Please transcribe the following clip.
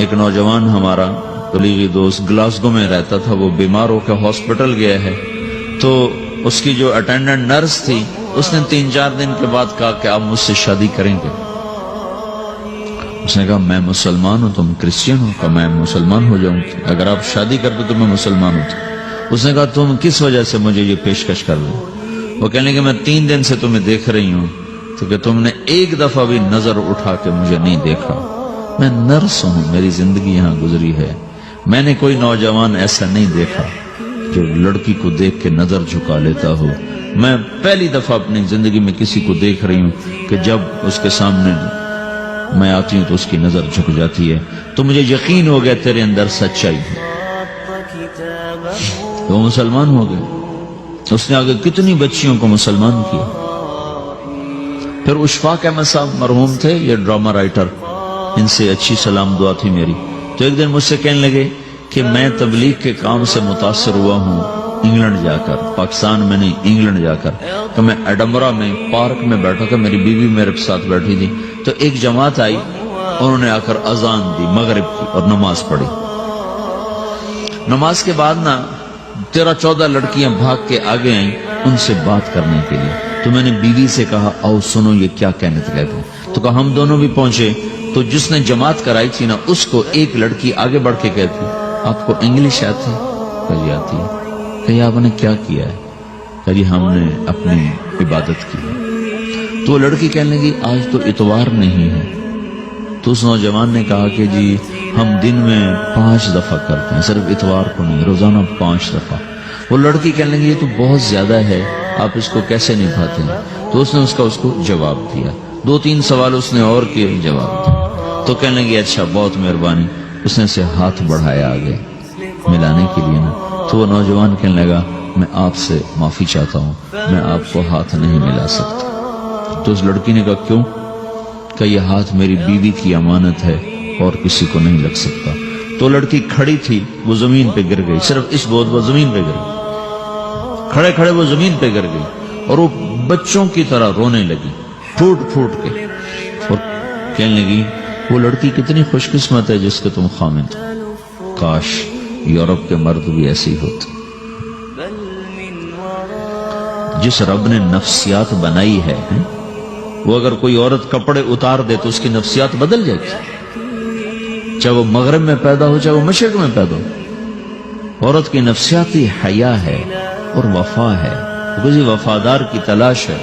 ایک نوجوان ہمارا تبلیغی دوست گلاسگو میں رہتا تھا، وہ بیمار ہو کے ہاسپٹل گیا ہے، تو اس کی جو اٹینڈنٹ نرس تھی اس نے 3-4 دن کے بعد کہا کہ آپ مجھ سے شادی کریں گے؟ اس نے کہا میں مسلمان ہوں، تم کرسچن ہو؟ کہا میں مسلمان ہو جاؤں، اگر آپ شادی کرتے تو میں مسلمان ہوں۔ اس نے کہا تم کس وجہ سے مجھے یہ پیشکش کر دیں؟ وہ کہنے کہ میں 3 دن سے تمہیں دیکھ رہی ہوں تو کہ تم نے ایک دفعہ بھی نظر اٹھا کے مجھے نہیں دیکھا، میں نرس ہوں، میری زندگی یہاں گزری ہے، میں نے کوئی نوجوان ایسا نہیں دیکھا جو لڑکی کو دیکھ کے نظر جھکا لیتا ہو، میں پہلی دفعہ اپنی زندگی میں کسی کو دیکھ رہی ہوں کہ جب اس کے سامنے میں آتی ہوں تو اس کی نظر جھک جاتی ہے، تو مجھے یقین ہو گیا تیرے اندر سچائی ہے۔ تو وہ مسلمان ہو گئے، اس نے آگے کتنی بچیوں کو مسلمان کیا۔ پھر اشفاق احمد صاحب مرحوم تھے، یہ ڈرامہ رائٹر، ان سے اچھی سلام دعا تھی میری، تو ایک دن مجھ سے کہنے لگے کہ میں تبلیغ کے کام سے متاثر ہوا ہوں انگلینڈ جا کر، پاکستان میں نہیں انگلینڈ جا کر، کہ میں ایڈنبرا میں پارک میں بیٹھا تھا، میری بیوی میرے ساتھ بیٹھی تھی، تو ایک جماعت آئی، انہوں نے آ کر اذان دی مغرب کی اور نماز پڑھی۔ نماز کے بعد نا 13-14 لڑکیاں بھاگ کے آگے آئیں ان سے بات کرنے کے لیے، تو میں نے بیوی سے کہا آؤ سنو یہ کیا کہنے کہتے ہیں، تو کہا ہم دونوں بھی پہنچے، تو جس نے جماعت کرائی تھی نا اس کو ایک لڑکی آگے بڑھ کے کہتی آپ کو انگلش آتی؟ کہی آتی ہے۔ کہی آپ نے کیا کیا ہے؟ کہی ہم نے اپنی عبادت کی۔ تو وہ لڑکی کہنے لگی آج تو اتوار نہیں ہے، تو اس نوجوان نے کہا کہ جی ہم دن میں 5 دفعہ کرتے ہیں، صرف اتوار کو نہیں، روزانہ 5 دفعہ۔ وہ لڑکی کہنے لگی یہ تو بہت زیادہ ہے، آپ اس کو کیسے نبھاتے ہیں؟ تو اس نے اس کو جواب دیا، 2-3 سوال اس نے اور کیے، جواب دیا، تو کہنے لگی اچھا بہت مہربانی۔ اس نے اسے ہاتھ بڑھایا آگے ملانے کے لیے نا، تو وہ نوجوان کہنے لگا میں آپ سے معافی چاہتا ہوں، میں آپ کو ہاتھ نہیں ملا سکتا۔ تو اس لڑکی نے کہا کیوں؟ کہ یہ ہاتھ میری بیوی کی امانت ہے اور کسی کو نہیں لگ سکتا۔ تو لڑکی کھڑی تھی، وہ زمین پہ گر گئی، صرف اس بہت وہ زمین پہ گر گئی، کھڑے کھڑے وہ زمین پہ گر گئی اور وہ بچوں کی طرح رونے لگی پھوٹ پھوٹ کے، اور کہنے لگی وہ لڑکی کتنی خوش قسمت ہے جس کے تم خامد ہو، کاش یورپ کے مرد بھی ایسے ہی ہوتے۔ جس رب نے نفسیات بنائی ہے وہ اگر کوئی عورت کپڑے اتار دے تو اس کی نفسیات بدل جائے گی، چاہے وہ مغرب میں پیدا ہو چاہے وہ مشرق میں پیدا ہو۔ عورت کی نفسیاتی حیا ہے اور وفا ہے، کسی وفادار کی تلاش ہے۔